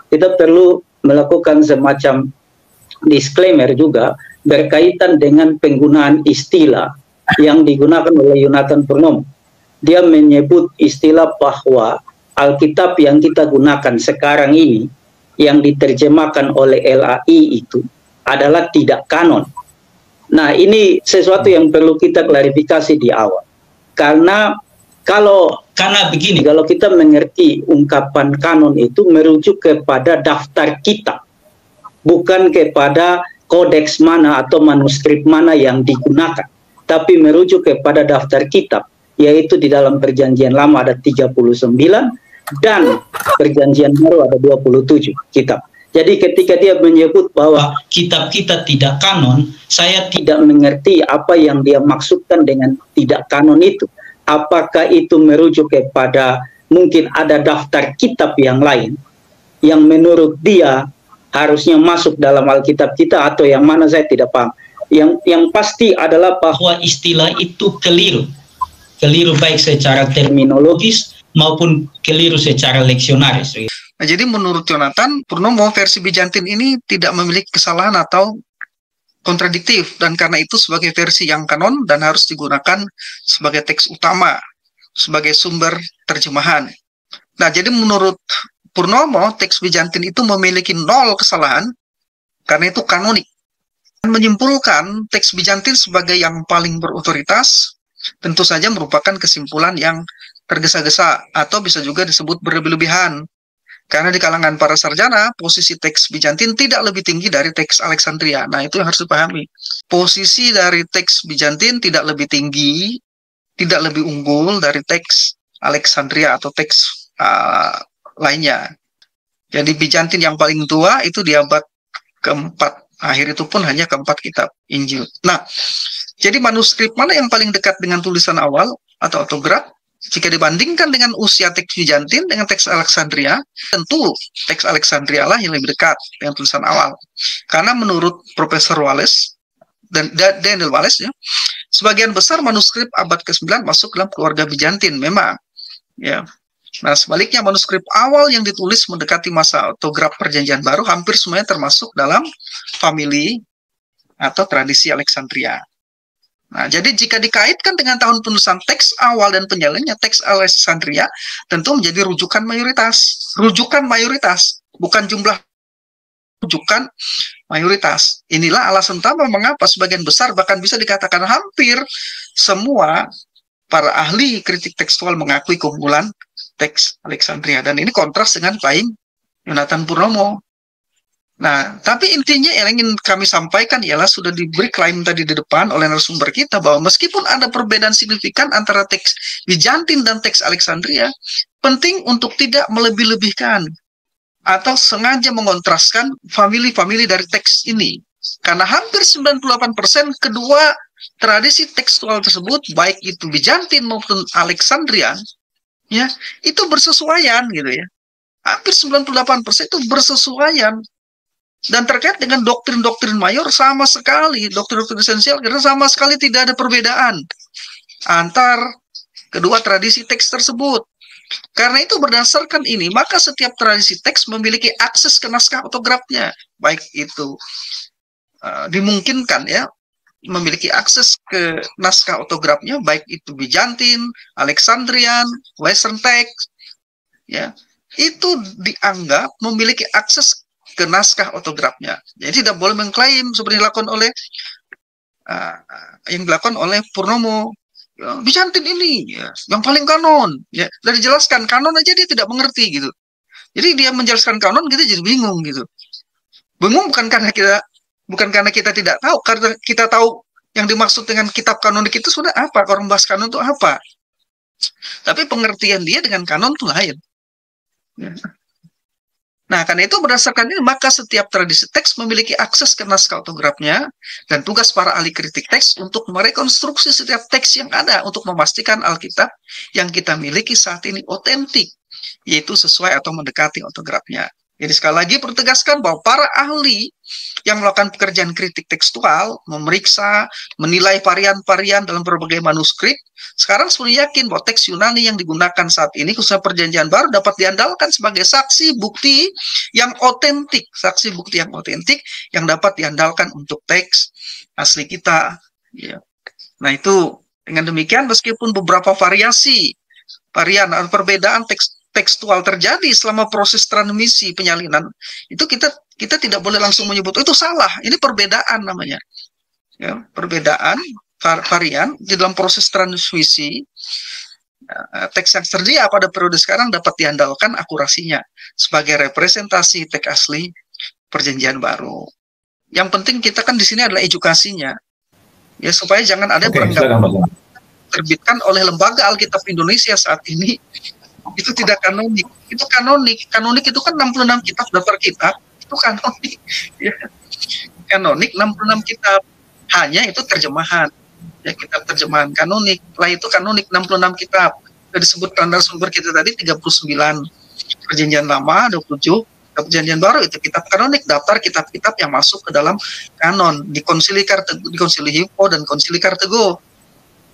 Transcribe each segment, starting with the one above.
Kita perlu melakukan semacam disclaimer juga berkaitan dengan penggunaan istilah yang digunakan oleh Yonathan Purnomo. Dia menyebut istilah bahwa Alkitab yang kita gunakan sekarang ini yang diterjemahkan oleh LAI itu adalah tidak kanon. Nah, ini sesuatu yang perlu kita klarifikasi di awal. Karena begini, kalau kita mengerti ungkapan kanon itu merujuk kepada daftar kitab, bukan kepada kodeks mana atau manuskrip mana yang digunakan, tapi merujuk kepada daftar kitab, yaitu di dalam Perjanjian Lama ada 39 dan Perjanjian Baru ada 27 kitab. Jadi ketika dia menyebut bahwa kitab kita tidak kanon, saya tidak mengerti apa yang dia maksudkan dengan tidak kanon itu. Apakah itu merujuk kepada mungkin ada daftar kitab yang lain yang menurut dia harusnya masuk dalam Alkitab kita, atau yang mana saya tidak paham. Yang pasti adalah bahwa istilah itu keliru baik secara terminologis maupun keliru secara leksionaris. Nah, jadi menurut Yonathan Purnomo, versi Bizantin ini tidak memiliki kesalahan atau kontradiktif, dan karena itu sebagai versi yang kanon dan harus digunakan sebagai teks utama, sebagai sumber terjemahan. Nah, jadi menurut Purnomo, teks Bizantin itu memiliki 0 kesalahan karena itu kanonik. Dan menyimpulkan teks Bizantin sebagai yang paling berotoritas tentu saja merupakan kesimpulan yang tergesa-gesa atau bisa juga disebut berlebih-lebihan. Karena di kalangan para sarjana, posisi teks Bizantin tidak lebih tinggi dari teks Alexandria. Nah, itu yang harus dipahami. Posisi dari teks Bizantin tidak lebih tinggi, tidak lebih unggul dari teks Alexandria atau teks lainnya. Jadi Bizantin yang paling tua itu di abad keempat. Akhir itu pun hanya keempat kitab Injil. Nah, jadi manuskrip mana yang paling dekat dengan tulisan awal atau autograf? Jika dibandingkan dengan usia teks Bizantin dengan teks Alexandria, tentu teks Alexandria lah yang lebih dekat dengan tulisan awal. Karena menurut Profesor Wallace dan Daniel Wallace, ya, sebagian besar manuskrip abad ke-9 masuk dalam keluarga Bizantin memang. Ya. Nah, sebaliknya manuskrip awal yang ditulis mendekati masa autograf Perjanjian Baru hampir semuanya termasuk dalam famili atau tradisi Alexandria. Nah, jadi jika dikaitkan dengan tahun penulisan teks awal dan penyalinnya teks Alexandria, tentu menjadi rujukan mayoritas. Rujukan mayoritas, bukan jumlah, rujukan mayoritas. Inilah alasan utama mengapa sebagian besar, bahkan bisa dikatakan hampir semua para ahli kritik tekstual mengakui keunggulan teks Alexandria. Dan ini kontras dengan paing Yonathan Purnomo. Nah, tapi intinya yang ingin kami sampaikan ialah sudah diberi klaim tadi di depan oleh narasumber kita bahwa meskipun ada perbedaan signifikan antara teks Bizantin dan teks Alexandria, penting untuk tidak melebih-lebihkan atau sengaja mengontraskan famili-famili dari teks ini. Karena hampir 98% kedua tradisi tekstual tersebut, baik itu Bizantin maupun Alexandrian, ya, itu bersesuaian gitu ya. Hampir 98% itu bersesuaian. Dan terkait dengan doktrin-doktrin mayor sama sekali, doktrin-doktrin esensial, karena sama sekali tidak ada perbedaan antar kedua tradisi teks tersebut. Karena itu berdasarkan ini, maka setiap tradisi teks memiliki akses ke naskah autografnya. Baik itu dimungkinkan ya, memiliki akses ke naskah autografnya, baik itu Bizantin, Alexandrian, Western text, ya, itu dianggap memiliki akses ke naskah autografnya. Jadi tidak boleh mengklaim seperti dilakukan oleh Purnomo, ya, Bizantin ini ya, yang paling kanon. Ya, dari jelaskan kanon aja dia tidak mengerti gitu. Jadi dia menjelaskan kanon kita jadi bingung gitu. Bingung bukan karena kita tidak tahu, karena kita tahu yang dimaksud dengan kitab kanonik itu sudah apa, orang bahas kanon itu apa. Tapi pengertian dia dengan kanon itu lain. Ya. Nah, karena itu berdasarkan ini, maka setiap tradisi teks memiliki akses ke naskah autografnya, dan tugas para ahli kritik teks untuk merekonstruksi setiap teks yang ada untuk memastikan Alkitab yang kita miliki saat ini otentik, yaitu sesuai atau mendekati autografnya. Jadi sekali lagi perlu tegaskan bahwa para ahli yang melakukan pekerjaan kritik tekstual, memeriksa, menilai varian-varian dalam berbagai manuskrip, sekarang sudah yakin bahwa teks Yunani yang digunakan saat ini, khususnya Perjanjian Baru, dapat diandalkan sebagai saksi bukti yang otentik, saksi bukti yang otentik yang dapat diandalkan untuk teks asli kita. Ya. Nah itu dengan demikian, meskipun beberapa varian atau perbedaan tekstual terjadi selama proses transmisi penyalinan, itu kita tidak boleh langsung menyebut itu salah. Ini perbedaan namanya, ya, perbedaan varian di dalam proses transmisi. Teks yang tersedia pada periode sekarang dapat diandalkan akurasinya sebagai representasi teks asli Perjanjian Baru. Yang penting kita kan di sini adalah edukasinya, ya, supaya jangan ada beranggapan terbitkan oleh Lembaga Alkitab Indonesia saat ini itu tidak kanonik. Itu kanonik. Kanonik itu kan 66 kitab daftar kitab, itu kanonik. Ya. Kanonik 66 kitab. Hanya itu terjemahan. Ya, kitab terjemahan kanonik. Lah itu kanonik 66 kitab. Sudah disebut narasumber kita tadi 39. Perjanjian Lama 27, Perjanjian Baru itu kitab kanonik, daftar kitab-kitab yang masuk ke dalam kanon di Konsili Hippo dan Konsili Kartego.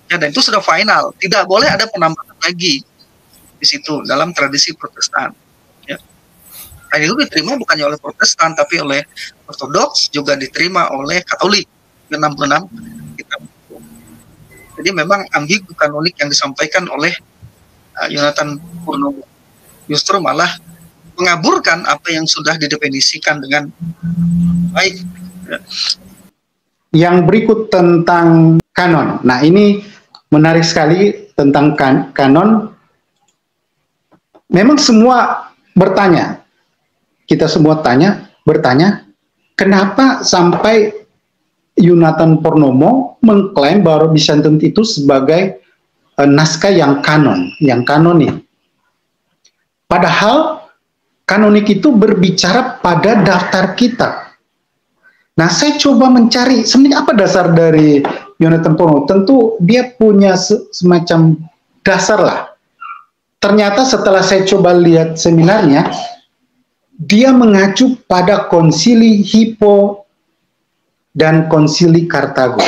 Ya, dan itu sudah final. Tidak boleh ada penambahan lagi di situ dalam tradisi Protestan. Ya. Dan itu diterima bukannya oleh Protestan, tapi oleh Ortodoks, juga diterima oleh Katolik. 66 kitab. Jadi memang ambigu kanonik yang disampaikan oleh Yonatan Purnomo. Justru malah mengaburkan apa yang sudah didefinisikan dengan baik. Ya. Yang berikut tentang kanon. Nah ini menarik sekali tentang kanon. Memang semua bertanya, kita semua bertanya, kenapa sampai Yonatan Purnomo mengklaim bahwa Bizantium itu sebagai naskah yang kanonik. Padahal kanonik itu berbicara pada daftar kitab. Nah, saya coba mencari sebenarnya apa dasar dari Yonatan Purnomo. Tentu dia punya semacam dasar lah. Ternyata setelah saya coba lihat seminarnya, dia mengacu pada Konsili Hippo dan Konsili Kartago.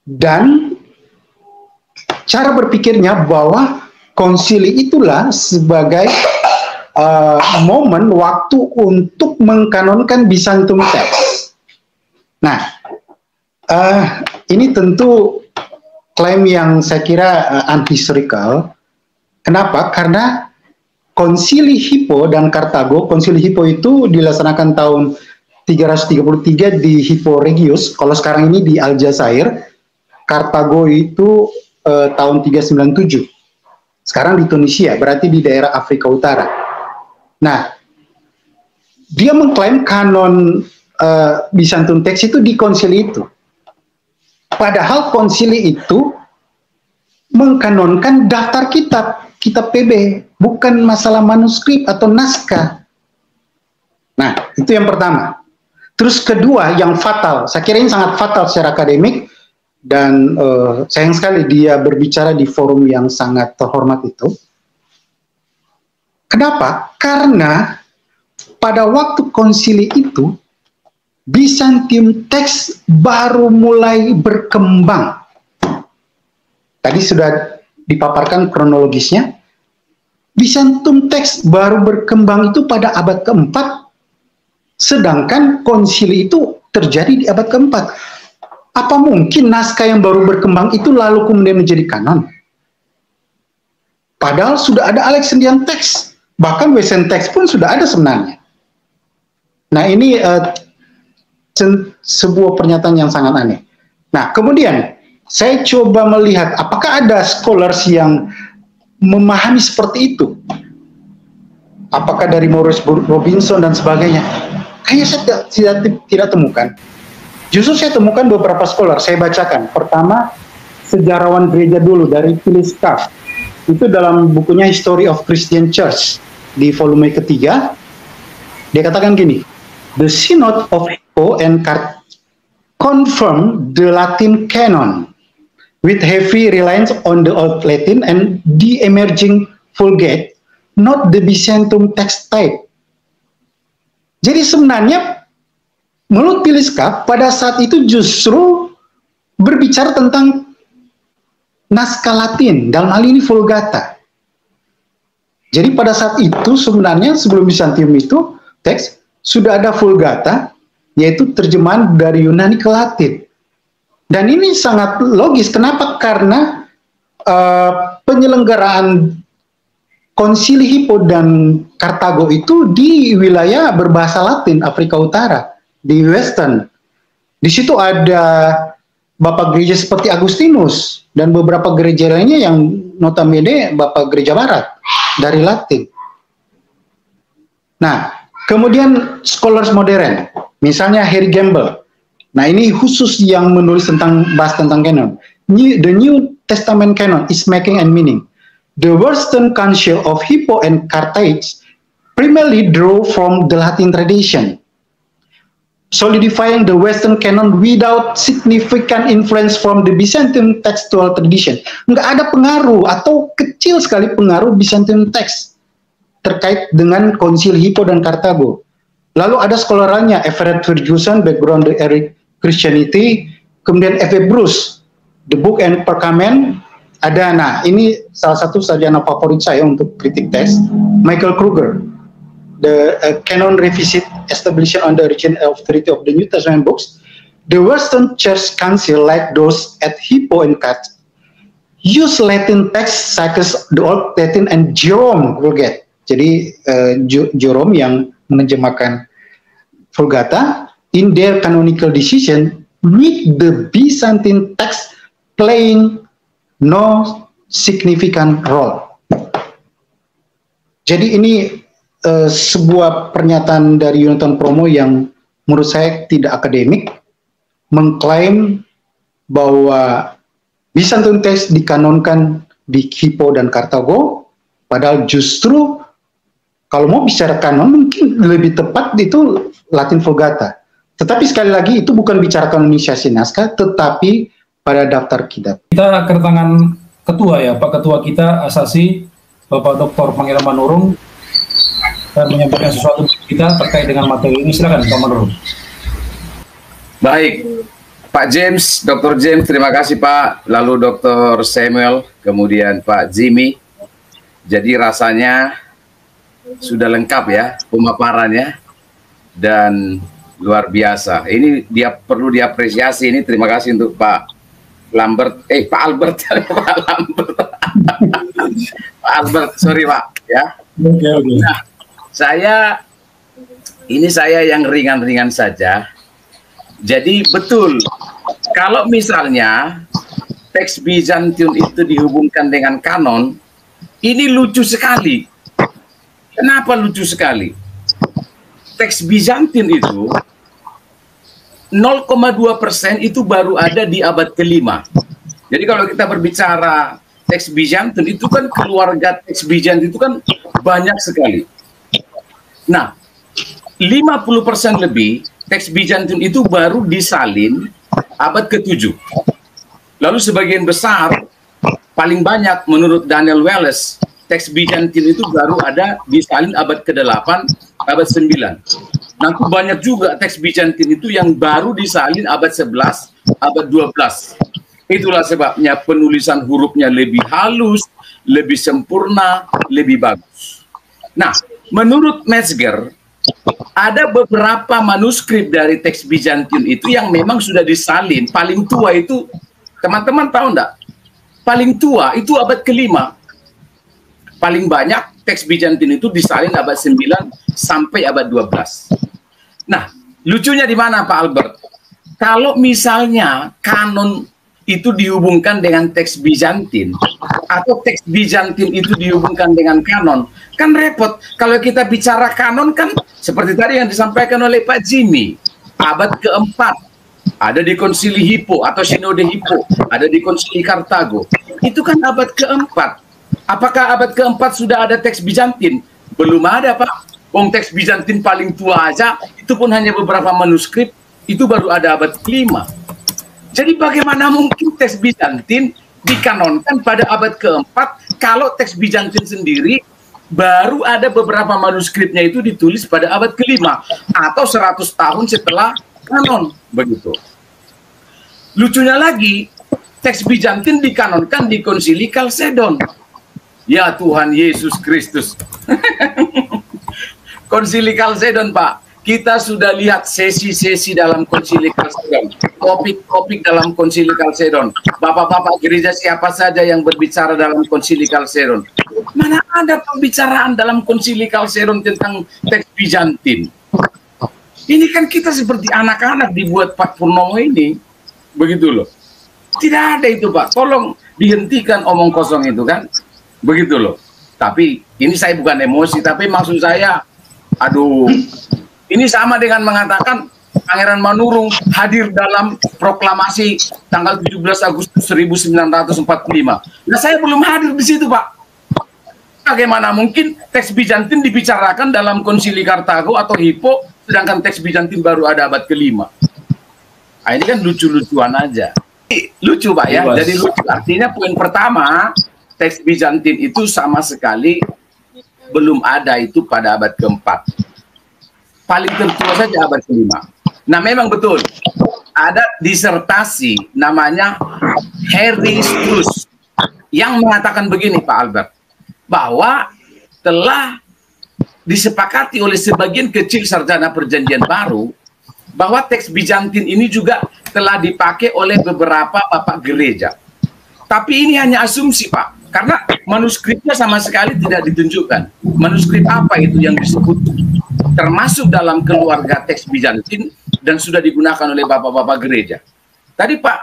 Dan cara berpikirnya bahwa konsili itulah sebagai momen waktu untuk mengkanonkan Bizantium text. Nah, ini tentu klaim yang saya kira anti-historical. Kenapa? Karena Konsili Hippo dan Kartago, Konsili Hippo itu dilaksanakan tahun 333 di Hippo Regius, kalau sekarang ini di Aljazair. Kartago itu tahun 397. Sekarang di Tunisia, berarti di daerah Afrika Utara. Nah, dia mengklaim kanon Bizantium text itu di konsili itu. Padahal konsili itu mengkanonkan daftar kitab PB, bukan masalah manuskrip atau naskah. Nah, itu yang pertama. Terus kedua, yang fatal, saya kira ini sangat fatal secara akademik, dan sayang sekali dia berbicara di forum yang sangat terhormat itu. Kenapa? Karena pada waktu konsili itu, Bizantium text baru mulai berkembang. Tadi sudah dipaparkan kronologisnya. Bizantium text baru berkembang itu pada abad keempat, sedangkan konsili itu terjadi di abad keempat. Apa mungkin naskah yang baru berkembang itu lalu kemudian menjadi kanon? Padahal sudah ada Alexandrian text, bahkan Western text pun sudah ada sebenarnya. Nah ini sebuah pernyataan yang sangat aneh. Nah kemudian saya coba melihat apakah ada scholars yang memahami seperti itu. Apakah dari Maurice Robinson dan sebagainya? Kayaknya saya tidak temukan. Justru saya temukan beberapa scholar, saya bacakan. Pertama, sejarawan gereja dulu dari Phyllis Schaff. Itu dalam bukunya History of Christian Church di volume ketiga. Dia katakan gini, the Synod of Hippo and Kartago confirm the Latin canon with heavy reliance on the Old Latin and the emerging Vulgate not the Byzantium text type. Jadi sebenarnya menurut Piliska pada saat itu justru berbicara tentang naskah Latin, dalam hal ini Vulgata. Jadi pada saat itu sebenarnya sebelum Byzantium itu teks sudah ada Vulgata, yaitu terjemahan dari Yunani ke Latin. Dan ini sangat logis. Kenapa? Karena penyelenggaraan Konsili Hippo dan Kartago itu di wilayah berbahasa Latin, Afrika Utara, di Western. Di situ ada bapak gereja seperti Agustinus dan beberapa gereja lainnya yang notabene bapak gereja Barat dari Latin. Nah, kemudian scholars modern, misalnya Harry Gamble. Nah, ini khusus yang menulis bahas tentang canon. The New Testament canon is making and meaning. The Western Council of Hippo and Carthage primarily draw from the Latin tradition, solidifying the Western canon without significant influence from the Byzantine textual tradition. Nggak ada pengaruh atau kecil sekali pengaruh Byzantine text terkait dengan Konsil Hippo dan Kartago. Lalu ada scholar lainnya, Everett Ferguson, Background the Early Christianity, kemudian F.A. Bruce, The Book and Perkament, ada, nah ini salah satu sarjana favorit saya untuk kritik teks, Michael Kruger, The Canon Revisit Established on the Origin of Authority of the New Testament Books. The Western Church Council, like those at Hippo and Carthage, use Latin text such as the Old Latin and Jerome Vulgate. Jadi Jerome yang menerjemahkan Vulgata in their canonical decision, with the Byzantine text playing no significant role. Jadi ini sebuah pernyataan dari Yonatan Promo yang menurut saya tidak akademik, mengklaim bahwa Byzantine text dikanonkan di Hippo dan Kartago, padahal justru kalau mau bicara kanon mungkin lebih tepat itu Latin Vulgata. Tetapi sekali lagi itu bukan bicara kanonisasi naskah, tetapi pada daftar kitab. Kita kedatangan ketua ya, Pak Ketua kita Asasi, Bapak Dr. Pangeran Manurung, dan menyampaikan sesuatu kita terkait dengan materi ini. Silakan Pak Manurung. Baik, Pak James, Dr. James, terima kasih Pak. Lalu Dr. Samuel, kemudian Pak Jimmy. Jadi rasanya sudah lengkap ya pemaparannya dan luar biasa. Ini dia perlu diapresiasi. Ini terima kasih untuk Pak Lambert, Pak Albert, Pak Lambert, Pak Albert, sorry Pak ya. Okay. Nah, saya yang ringan-ringan saja. Jadi betul, kalau misalnya teks Bizantium itu dihubungkan dengan kanon, ini lucu sekali. Kenapa lucu sekali? Teks Bizantium itu 0,2% itu baru ada di abad ke-5. Jadi kalau kita berbicara teks Bizantium itu kan keluarga teks Bizantium itu kan banyak sekali. Nah, 50% lebih teks Bizantium itu baru disalin abad ke-7. Lalu sebagian besar, paling banyak menurut Daniel Wallace, teks Bizantium itu baru ada disalin abad ke-8, abad 9. Nah, banyak juga teks Bizantium itu yang baru disalin abad 11, abad 12. Itulah sebabnya penulisan hurufnya lebih halus, lebih sempurna, lebih bagus. Nah, menurut Metzger, ada beberapa manuskrip dari teks Bizantium itu yang memang sudah disalin. Paling tua itu, teman-teman tahu enggak? Paling tua itu abad ke-5. Paling banyak teks Bizantium itu disalin abad 9 sampai abad 12. Nah, lucunya di mana Pak Albert? Kalau misalnya kanon itu dihubungkan dengan teks Bizantium atau teks Bizantium itu dihubungkan dengan kanon, kan repot. Kalau kita bicara kanon kan seperti tadi yang disampaikan oleh Pak Jimmy, abad ke-4 ada di Konsili Hippo atau Sinode Hippo, ada di Konsili Kartago. Itu kan abad ke-4. Apakah abad ke-4 sudah ada teks Bizantium? Belum ada, Pak. Teks Bizantium paling tua aja, itu pun hanya beberapa manuskrip, itu baru ada abad ke-5. Jadi bagaimana mungkin teks Bizantium dikanonkan pada abad ke-4 kalau teks Bizantium sendiri baru ada beberapa manuskripnya itu ditulis pada abad ke-5 atau 100 tahun setelah kanon, begitu. Lucunya lagi, teks Bizantin dikanonkan di Konsili Kalsedon. Ya Tuhan Yesus Kristus. Konsili Kalsedon, Pak. Kita sudah lihat sesi-sesi dalam Konsili Kalsedon, topik-topik dalam Konsili Kalsedon. Bapak-bapak gereja siapa saja yang berbicara dalam Konsili Kalsedon? Mana ada pembicaraan dalam Konsili Kalsedon tentang teks Bizantin? Ini kan kita seperti anak-anak dibuat Pak Purnomo ini, begitu loh. Tidak ada itu, Pak. Tolong dihentikan omong kosong itu kan, begitu loh. Tapi ini saya bukan emosi, tapi maksud saya, aduh. Ini sama dengan mengatakan Pangeran Manurung hadir dalam proklamasi tanggal 17 Agustus 1945. Nah, saya belum hadir di situ, Pak. Bagaimana mungkin teks Bizantin dibicarakan dalam Konsili Kartago atau Hippo, sedangkan teks Bizantin baru ada abad ke-5? Nah, ini kan lucu-lucuan aja. Lucu, Pak, ya. Jadi lucu. Artinya poin pertama, teks Bizantin itu sama sekali belum ada itu pada abad ke-4. Paling tertua saja abad ke-5. Nah, memang betul. Ada disertasi namanya Harry Struss yang mengatakan begini, Pak Albert, bahwa telah disepakati oleh sebagian kecil sarjana Perjanjian Baru bahwa teks Bizantin ini juga telah dipakai oleh beberapa bapak gereja. Tapi ini hanya asumsi, Pak, karena manuskripnya sama sekali tidak ditunjukkan. Manuskrip apa itu yang disebut termasuk dalam keluarga teks Bizantin dan sudah digunakan oleh bapak-bapak gereja. Tadi Pak,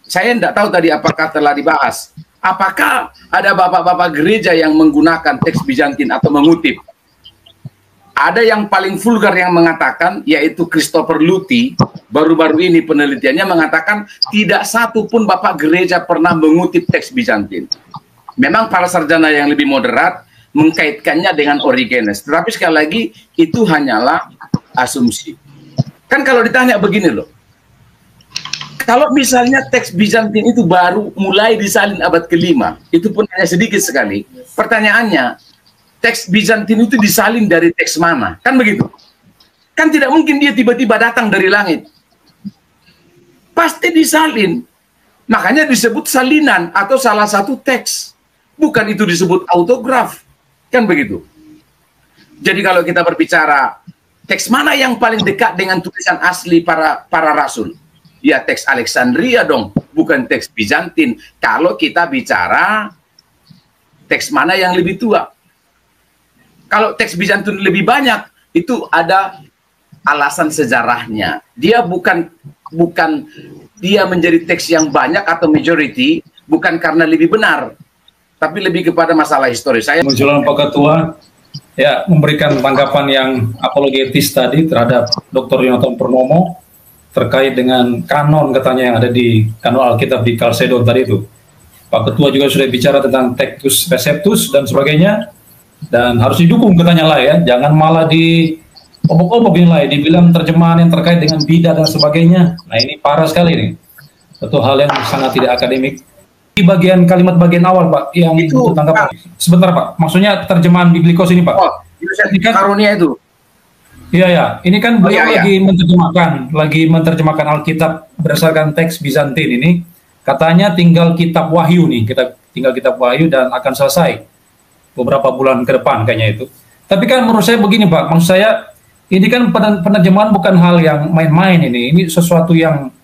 saya tidak tahu tadi apakah telah dibahas. Apakah ada bapak-bapak gereja yang menggunakan teks Bizantin atau mengutip? Ada yang paling vulgar yang mengatakan, yaitu Christopher Luthi, baru-baru ini penelitiannya mengatakan tidak satu pun bapak gereja pernah mengutip teks Bizantin. Memang para sarjana yang lebih moderat mengkaitkannya dengan Origenes. Tetapi sekali lagi, itu hanyalah asumsi. Kan kalau ditanya begini loh, kalau misalnya teks Bizantin itu baru mulai disalin abad ke-5, itu pun hanya sedikit sekali, pertanyaannya, teks Bizantin itu disalin dari teks mana? Kan begitu? Kan tidak mungkin dia tiba-tiba datang dari langit. Pasti disalin. Makanya disebut salinan atau salah satu teks. Bukan itu disebut autograf. Kan begitu. Jadi kalau kita berbicara teks mana yang paling dekat dengan tulisan asli para rasul? Ya teks Alexandria dong, bukan teks Bizantin. Kalau kita bicara teks mana yang lebih tua? Kalau teks Bizantin lebih banyak, itu ada alasan sejarahnya. Dia bukan dia menjadi teks yang banyak atau majority bukan karena lebih benar, tapi lebih kepada masalah historis. Saya menjelang Pak Ketua ya memberikan tanggapan yang apologetis tadi terhadap Dr. Yonatan Purnomo terkait dengan kanon katanya yang ada di kanon Alkitab di Kalsedon tadi itu. Pak Ketua juga sudah bicara tentang Textus Receptus dan sebagainya, dan harus didukung katanya lah ya, jangan malah di obok-obok nilai, dibilang terjemahan yang terkait dengan bidah dan sebagainya. Nah ini parah sekali nih, satu hal yang sangat tidak akademik. Di bagian kalimat bagian awal Pak yang itu tanggapan. Sebentar Pak, maksudnya terjemahan Biblikos ini Pak. Oh, ini kan karunia itu. Iya ya, ini kan beliau lagi menerjemahkan Alkitab berdasarkan teks Bizantin ini. Katanya tinggal kitab Wahyu nih, tinggal kitab Wahyu dan akan selesai beberapa bulan ke depan kayaknya itu. Tapi kan menurut saya begini Pak, maksud saya ini kan penerjemahan bukan hal yang main-main ini sesuatu yang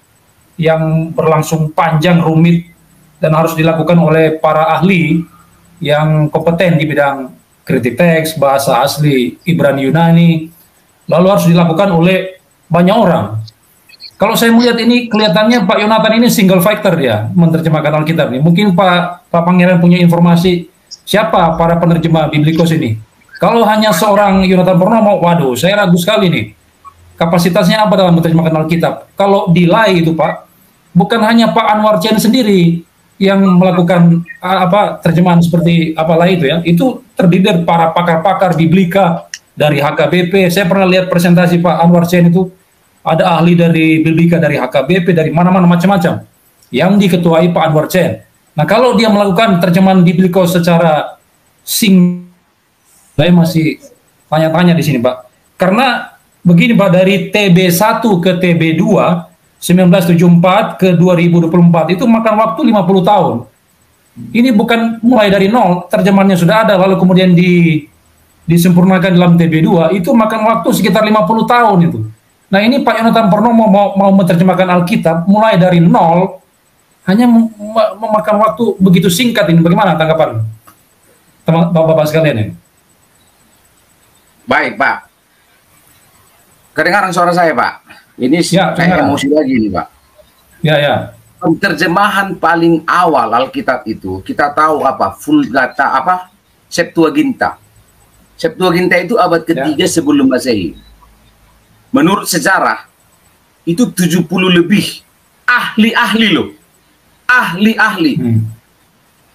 berlangsung panjang, rumit, dan harus dilakukan oleh para ahli yang kompeten di bidang kritik teks, bahasa asli, Ibrani Yunani, lalu harus dilakukan oleh banyak orang. Kalau saya melihat ini kelihatannya Pak Yonatan ini single fighter ya menerjemahkan Alkitab ini. Mungkin Pak Pangeran punya informasi siapa para penerjemah Biblikos ini. Kalau hanya seorang Yonatan Purnomo, waduh, saya ragu sekali nih. Kapasitasnya apa dalam menerjemahkan Alkitab? Kalau delay itu Pak, bukan hanya Pak Anwar Chen sendiri yang melakukan terjemahan seperti apalah itu ya, itu terdiri dari para pakar-pakar Biblika dari HKBP. Saya pernah lihat presentasi Pak Anwar Chen itu, ada ahli dari Biblika dari HKBP, dari mana-mana macam-macam yang diketuai Pak Anwar Chen. Nah kalau dia melakukan terjemahan Biblikos secara Saya masih tanya-tanya di sini, Pak. Karena begini, Pak, dari TB1 ke TB2 1974 ke 2024 itu makan waktu 50 tahun. Ini bukan mulai dari nol, terjemahannya sudah ada lalu kemudian disempurnakan dalam TB2, itu makan waktu sekitar 50 tahun itu. Nah, ini Pak Yonatan Purnomo mau menerjemahkan Alkitab mulai dari nol, hanya memakan waktu begitu singkat ini. Bagaimana tanggapan Bapak-bapak sekalian ini? Baik, Pak. Kedengaran suara saya, Pak? Ini ya, saya emosi lagi nih, Pak. Ya. Terjemahan paling awal Alkitab itu, kita tahu apa? Vulgata, apa? Septuaginta. Septuaginta itu abad ketiga sebelum Masehi. Menurut sejarah, itu 70 lebih ahli-ahli loh. Ahli-ahli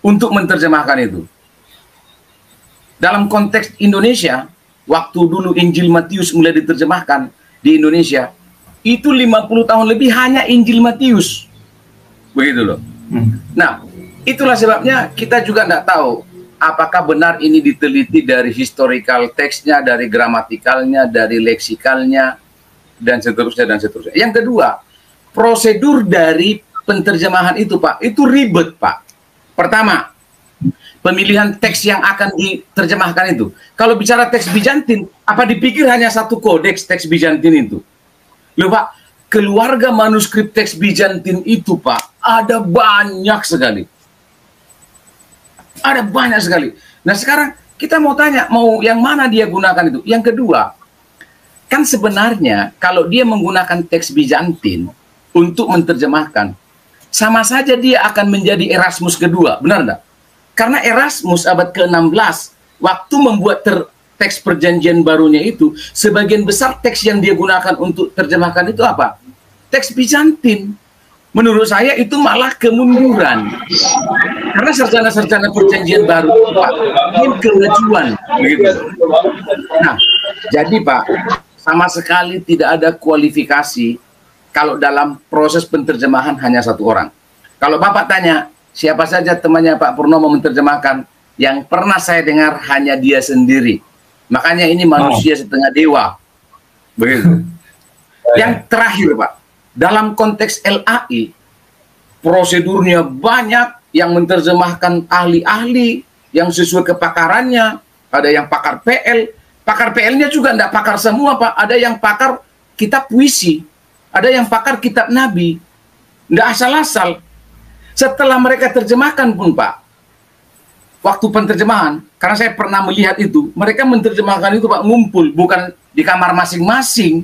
untuk menerjemahkan itu. Dalam konteks Indonesia, waktu dulu Injil Matius mulai diterjemahkan di Indonesia, itu 50 tahun lebih hanya Injil Matius. Begitu loh. Nah, itulah sebabnya kita juga nggak tahu apakah benar ini diteliti dari historical teksnya, dari gramatikalnya, dari leksikalnya, dan seterusnya, dan seterusnya. Yang kedua, prosedur dari penterjemahan itu, Pak, itu ribet, Pak. Pertama, pemilihan teks yang akan diterjemahkan itu. Kalau bicara teks Bizantin, apa dipikir hanya satu kodeks teks Bizantin itu? Loh, Pak, keluarga manuskrip teks Bizantin itu, Pak, ada banyak sekali. Ada banyak sekali. Nah, sekarang kita mau tanya, mau yang mana dia gunakan itu? Yang kedua, kan sebenarnya kalau dia menggunakan teks Bizantin untuk menerjemahkan, sama saja dia akan menjadi Erasmus kedua, benar enggak? Karena Erasmus abad ke-16, waktu membuat teks perjanjian barunya itu, sebagian besar teks yang dia gunakan untuk terjemahkan itu apa? Teks Bizantin. Menurut saya itu malah kemunduran. Karena sarjana-sarjana perjanjian baru itu, Pak, ini kemajuan. Begitu. Nah, jadi Pak, sama sekali tidak ada kualifikasi kalau dalam proses penterjemahan hanya satu orang. Kalau Bapak tanya, siapa saja temannya Pak Purnomo menerjemahkan, yang pernah saya dengar hanya dia sendiri. Makanya ini manusia setengah dewa. Begitu. Yang terakhir, Pak, dalam konteks LAI, prosedurnya banyak, yang menerjemahkan ahli-ahli, yang sesuai kepakarannya, ada yang pakar PL, pakar PL-nya juga enggak pakar semua, Pak. Ada yang pakar kitab puisi, ada yang pakar kitab nabi, enggak asal-asal. Setelah mereka terjemahkan pun, Pak, waktu penterjemahan, karena saya pernah melihat itu, mereka menerjemahkan itu, Pak, ngumpul, bukan di kamar masing-masing.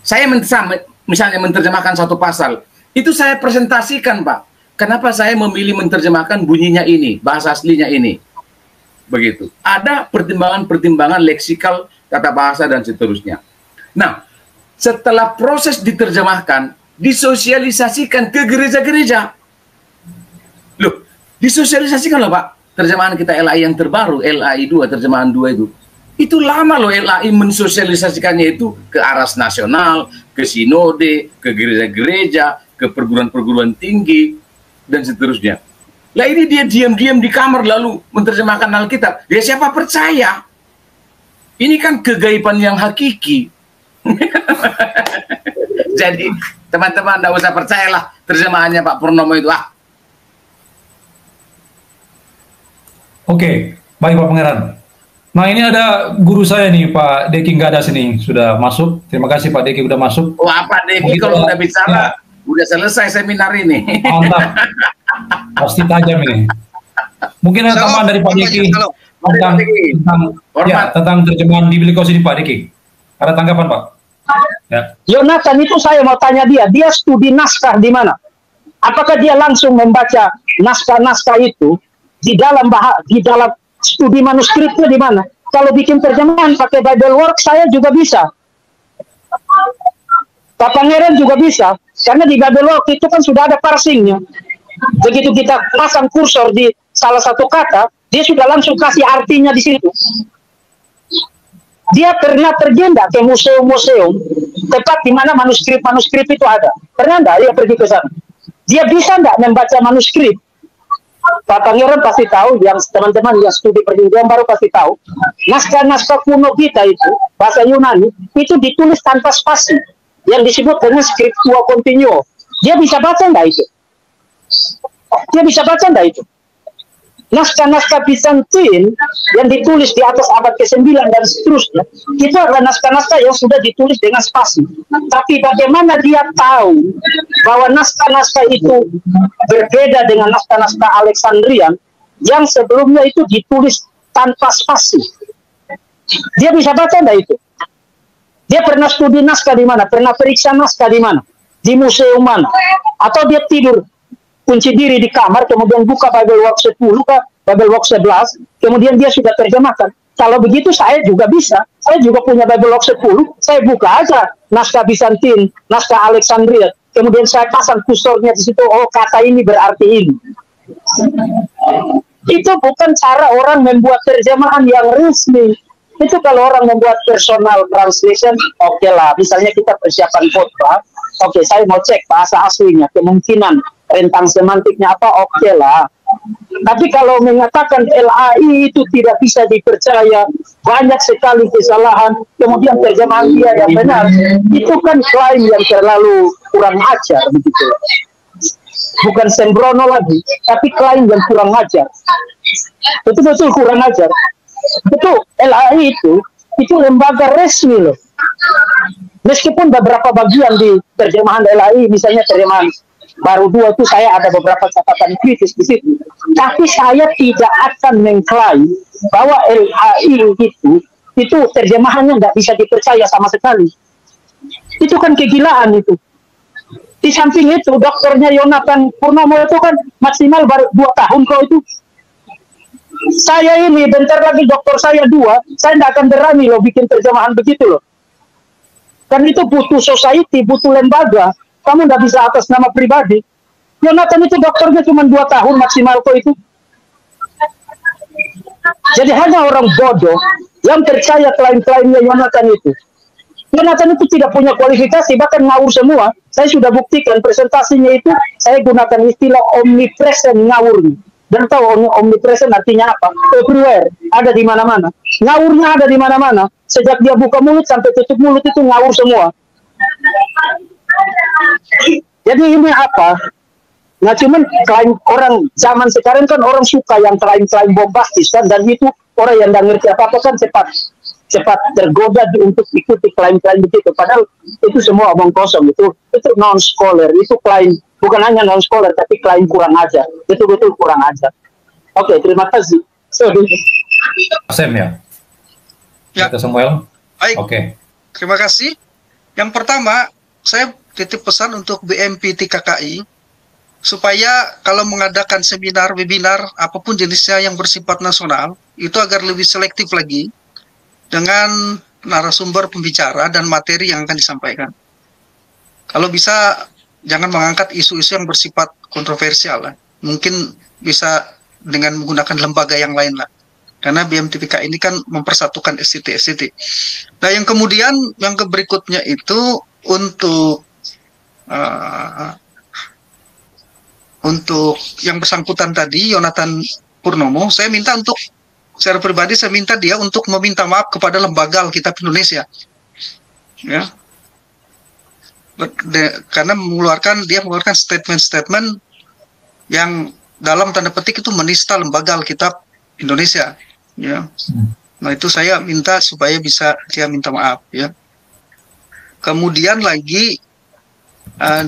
Saya misalnya menerjemahkan satu pasal, itu saya presentasikan, Pak. Kenapa saya memilih menerjemahkan bunyinya ini, bahasa aslinya ini. Begitu. Ada pertimbangan-pertimbangan leksikal, tata bahasa, dan seterusnya. Nah, setelah proses diterjemahkan, disosialisasikan ke gereja-gereja. Loh, disosialisasikan loh, Pak. Terjemahan kita LAI yang terbaru, LAI 2, terjemahan 2 itu. Itu lama loh LAI mensosialisasikannya itu ke aras nasional, ke sinode, ke gereja-gereja, ke perguruan-perguruan tinggi, dan seterusnya. Lah ini dia diam-diam di kamar lalu menerjemahkan Alkitab. Dia siapa percaya? Ini kan kegaiban yang hakiki. Jadi teman-teman tidak usah percayalah terjemahannya Pak Purnomo itu. Oke, baik Pak Pangeran. Nah, ini ada guru saya nih, Pak Deki Gadas ini sudah masuk. Terima kasih Pak Deki udah masuk. Wah, Pak Deki kalau udah bicara, udah selesai seminar ini. Mantap. Pasti tajam ini. Mungkin ada tambahan dari Pak Deki tentang terjemahan Biblikos ini, Pak Deki. Ada tanggapan, Pak? Ya. Yonatan itu saya mau tanya dia studi naskah di mana? Apakah dia langsung membaca naskah-naskah itu di dalam studi manuskripnya di mana? Kalau bikin terjemahan pakai Bible Works saya juga bisa. Pak Pangeran juga bisa, karena di Bible Works itu kan sudah ada parsingnya. Begitu kita pasang kursor di salah satu kata, dia sudah langsung kasih artinya di situ. Dia pernah pergi enggak ke museum-museum tempat di mana manuskrip-manuskrip itu ada? Pernah enggak dia pergi ke sana? Dia bisa enggak membaca manuskrip? Pak Pangeran pasti tahu, yang teman-teman yang studi perjuangan baru pasti tahu. Naskah-naskah kuno kita itu, bahasa Yunani, itu ditulis tanpa spasi, yang disebut dengan scriptura continuo. Dia bisa baca enggak itu? Dia bisa baca enggak itu? Naskah-naskah Bizantin yang ditulis di atas abad ke-9 dan seterusnya, itu adalah naskah-naskah yang sudah ditulis dengan spasi. Tapi bagaimana dia tahu bahwa naskah-naskah itu berbeda dengan naskah-naskah Alexandrian yang sebelumnya itu ditulis tanpa spasi? Dia bisa baca enggak itu? Dia pernah studi naskah di mana? Pernah periksa naskah di mana? Di museum mana? Atau dia tidur kunci diri di kamar, kemudian buka Bible Works 10 ke Bible Works 11, kemudian dia sudah terjemahkan. Kalau begitu saya juga bisa. Saya juga punya Bible Works 10, saya buka aja naskah Bizantin, naskah Alexandria, kemudian saya pasang kursornya di situ, oh kata ini berarti ini. Itu bukan cara orang membuat terjemahan yang resmi. Itu kalau orang membuat personal translation, oke lah. Misalnya kita persiapan khotbah, oke, saya mau cek bahasa aslinya, kemungkinan rentang semantiknya apa, oke lah. Tapi kalau mengatakan LAI itu tidak bisa dipercaya, banyak sekali kesalahan, kemudian terjemahan dia yang benar, itu kan klaim yang terlalu kurang ajar, begitu. Bukan sembrono lagi, tapi klaim yang kurang ajar. Betul-betul kurang ajar. Betul, LAI itu lembaga resmi loh. Meskipun beberapa bagian di terjemahan LAI, misalnya terjemahan baru 2 itu saya ada beberapa catatan kritis di situ. Tapi saya tidak akan mengklaim bahwa LAI itu terjemahannya nggak bisa dipercaya sama sekali. Itu kan kegilaan itu. Di samping itu, dokternya Yonatan Purnomo itu kan maksimal baru 2 tahun kok itu. Saya ini bentar lagi dokter saya 2, saya nggak akan berani loh bikin terjemahan begitu loh. Kan itu butuh society, butuh lembaga. Kamu nggak bisa atas nama pribadi. Yonatan itu dokternya cuma 2 tahun maksimal kok itu. Jadi hanya orang bodoh yang percaya klaim-klaimnya Yonatan itu. Yonatan itu tidak punya kualifikasi, bahkan ngawur semua. Saya sudah buktikan presentasinya itu, saya gunakan istilah omnipresent ngawurnya. Dan tahu omnipresent artinya apa? Everywhere, ada di mana-mana. Ngawurnya ada di mana-mana. Sejak dia buka mulut sampai tutup mulut itu ngawur semua. Jadi ini apa? Nah cuman klaim orang zaman sekarang kan orang suka yang klaim-klaim bombastis kan, dan itu orang yang nggak ngerti apa-apa kan cepat tergoda untuk ikuti klaim-klaim begitu. Padahal itu semua omong kosong, itu non scholar, itu klaim bukan hanya non scholar tapi klaim kurang ajar, betul-betul kurang ajar. Oke, terima kasih. Sorry. Sam ya. Ya. Kita Samuel. Baik. Oke. Terima kasih. Yang pertama, saya titip pesan untuk BMPT KKI supaya kalau mengadakan seminar, webinar, apapun jenisnya yang bersifat nasional, itu agar lebih selektif lagi dengan narasumber pembicara dan materi yang akan disampaikan. Kalau bisa, jangan mengangkat isu-isu yang bersifat kontroversial lah. Mungkin bisa dengan menggunakan lembaga yang lain lah. Karena BMTPK ini kan mempersatukan STT. Nah, yang kemudian, yang berikutnya itu untuk yang bersangkutan tadi, Yonatan Purnomo, saya minta untuk, secara pribadi saya minta dia untuk meminta maaf kepada lembaga Alkitab Indonesia. Ya. Karena dia mengeluarkan statement-statement yang dalam tanda petik itu menista lembaga Alkitab Indonesia. Ya. Nah, itu saya minta supaya bisa dia minta maaf, ya. Kemudian lagi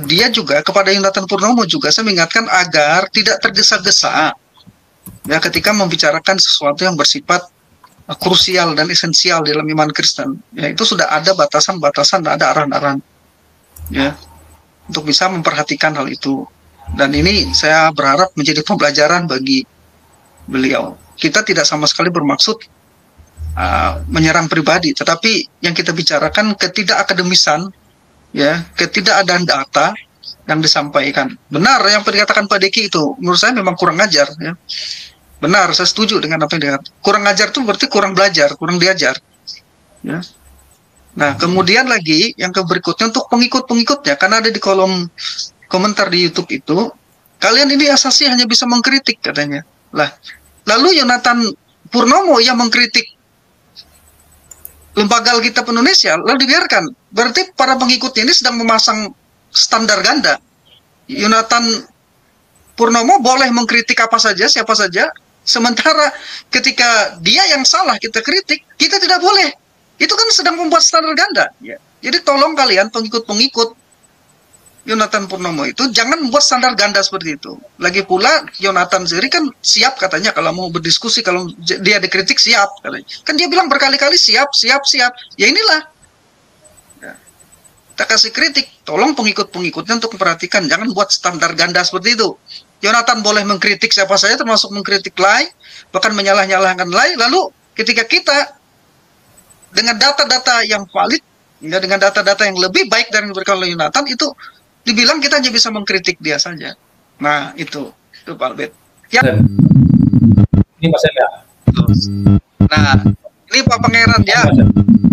dia juga kepada Yonatan Purnomo juga saya mengingatkan agar tidak tergesa-gesa ya ketika membicarakan sesuatu yang bersifat krusial dan esensial dalam iman Kristen. Ya, itu sudah ada batasan-batasan, ada arahan-arahan ya untuk bisa memperhatikan hal itu. Dan ini saya berharap menjadi pembelajaran bagi beliau. Kita tidak sama sekali bermaksud menyerang pribadi, tetapi yang kita bicarakan ketidakakademisan, ya, ketidakadaan data yang disampaikan. Benar yang dikatakan Pak Deki itu, menurut saya memang kurang ajar. Ya. Benar, saya setuju dengan apa yang dikatakan. Kurang ajar itu berarti kurang belajar, kurang diajar. Ya. Nah, kemudian lagi yang berikutnya untuk pengikut-pengikutnya, karena ada di kolom komentar di YouTube itu, Kalian ini asasi hanya bisa mengkritik katanya. Lah, lalu Yonatan Purnomo yang mengkritik lembaga Alkitab Indonesia, lalu dibiarkan. Berarti para pengikutnya ini sedang memasang standar ganda. Yonatan Purnomo boleh mengkritik apa saja, siapa saja, sementara ketika dia yang salah kita kritik, kita tidak boleh. Itu kan sedang membuat standar ganda. Ya. Jadi tolong kalian pengikut-pengikut Yonatan Purnomo itu jangan membuat standar ganda seperti itu. Lagi pula Yonatan sendiri kan siap katanya kalau mau berdiskusi, kalau dia dikritik siap katanya. Kan dia bilang berkali-kali siap. Ya inilah. Ya. Kita kasih kritik, tolong pengikut-pengikutnya untuk memperhatikan, jangan buat standar ganda seperti itu. Yonatan boleh mengkritik siapa saja, termasuk mengkritik Lai, bahkan menyalah-nyalahkan Lai. Lalu ketika kita dengan data-data yang valid, ya, dengan data-data yang lebih baik dari yang diberikan oleh Yonatan, itu dibilang kita hanya bisa mengkritik dia saja. Nah, itu Pak Albert. Ya. Ini Mas Enda. Nah, ini Pak Pangeran ya.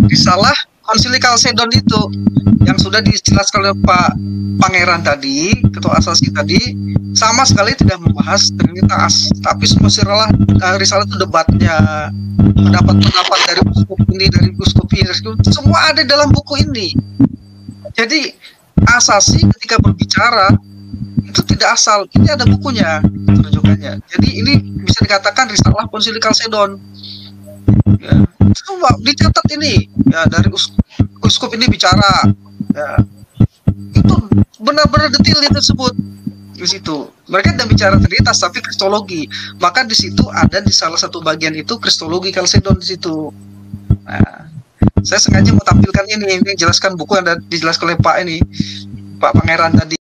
Risalah Konsili Kalsedon itu yang sudah dijelaskan oleh Pak Pangeran tadi, Ketua Asasi tadi, sama sekali tidak membahas Trinitas. Tapi semua risalah itu debatnya, pendapat-pendapat dari uskup ini, dari uskup ini, semua ada dalam buku ini. Jadi Asasi ketika berbicara itu tidak asal, ini ada bukunya rujukannya. Jadi ini bisa dikatakan risalah Konsili Kalsedon. Ya, coba dicatat ini ya, dari uskup ini bicara ya, itu benar-benar detail itu tersebut di situ. Mereka tidak bicara Trinitas tapi Kristologi, maka di situ ada di salah satu bagian itu Kristologi Kalsedon di situ. Nah, saya sengaja mau tampilkan ini jelaskan buku yang dijelaskan oleh Pak Pangeran tadi.